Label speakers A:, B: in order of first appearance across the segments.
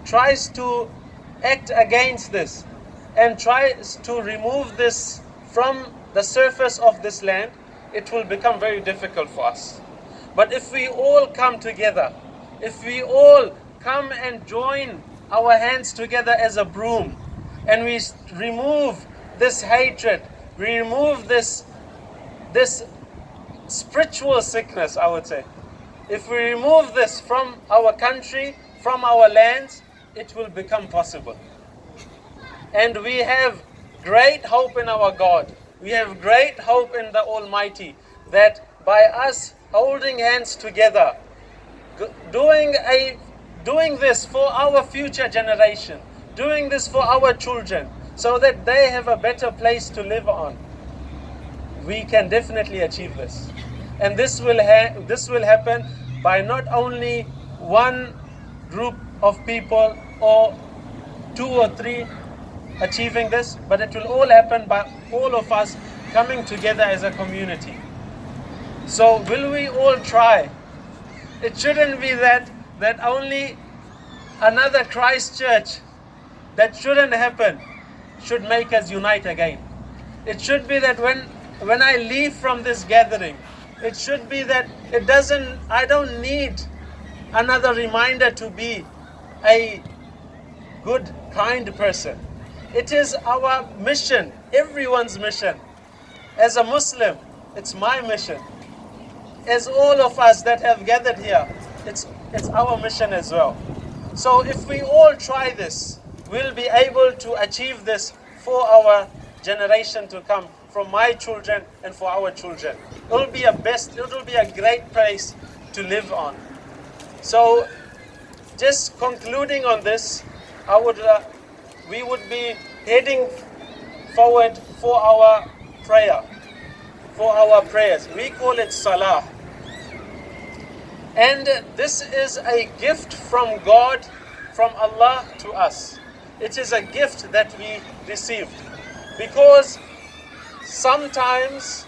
A: tries to act against this and tries to remove this from the surface of this land, it will become very difficult for us. But if we all come together, if we all come and join our hands together as a broom, and we remove this hatred, we remove this spiritual sickness, I would say. If we remove this from our country, from our lands, it will become possible. And we have great hope in our God. We have great hope in the Almighty that by us holding hands together, doing this for our future generation, doing this for our children, so that they have a better place to live on, we can definitely achieve this. And this will happen by not only one group of people or 2 or 3 achieving this, but it will all happen by all of us coming together as a community. So will we all try? It shouldn't be that only another Christchurch, that shouldn't happen, should make us unite again. It should be that when I leave from this gathering, it should be that I don't need another reminder to be a good, kind person. It is our mission, everyone's mission. As a Muslim, it's my mission. As all of us that have gathered here, it's our mission as well. So if we all try this, we'll be able to achieve this for our generation to come, from my children and for our children. It will be a great place to live on. So just concluding on this, we would be heading forward for our prayers. We call it Salah. And this is a gift from God, from Allah to us. It is a gift that we received. Because sometimes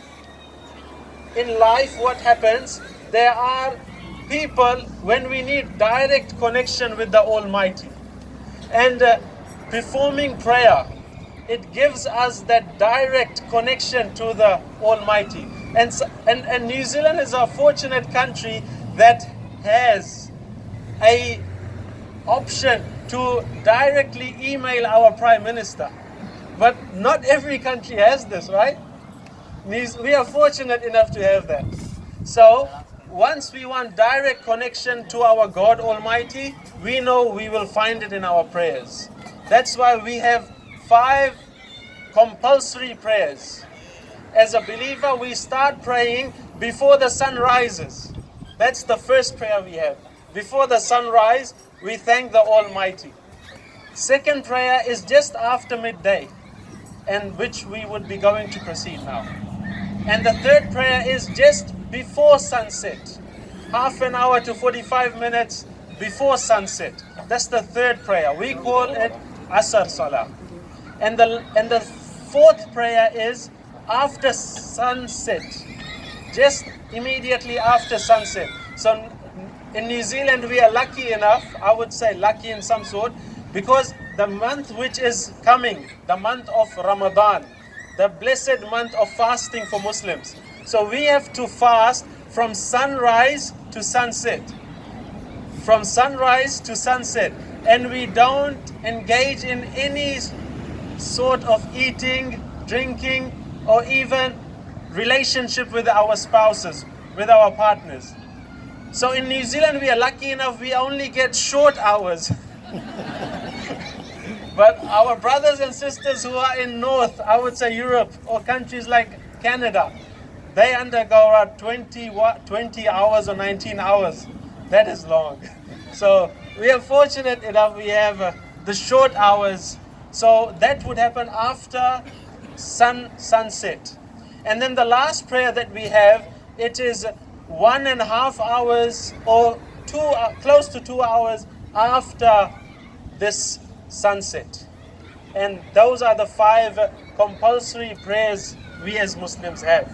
A: in life what happens, there are people when we need direct connection with the Almighty. And performing prayer, it gives us that direct connection to the Almighty. And New Zealand is a fortunate country that has a option to directly email our Prime Minister. But not every country has this, right? We are fortunate enough to have that. So once we want direct connection to our God Almighty, we know we will find it in our prayers. That's why we have 5 compulsory prayers. As a believer, we start praying before the sun rises. That's the first prayer we have. Before the sunrise, we thank the Almighty. Second prayer is just after midday, and which we would be going to proceed now. And the third prayer is just before sunset, half an hour to 45 minutes before sunset. That's the third prayer. We call it Asr Salah. And the fourth prayer is after sunset, just immediately after sunset. So in New Zealand we are lucky enough, I would say lucky in some sort, because the month which is coming, the month of Ramadan, the blessed month of fasting for Muslims. So we have to fast from sunrise to sunset. From sunrise to sunset. And we don't engage in any sort of eating, drinking, or even relationship with our spouses, with our partners. So in New Zealand we are lucky enough, we only get short hours. But our brothers and sisters who are in North, I would say Europe, or countries like Canada, they undergo around 20 hours or 19 hours. That is long. So we are fortunate enough, we have the short hours. So that would happen after sunset. And then the last prayer that we have, it is 1.5 hours or close to 2 hours after this sunset. And those are the 5 compulsory prayers we as Muslims have.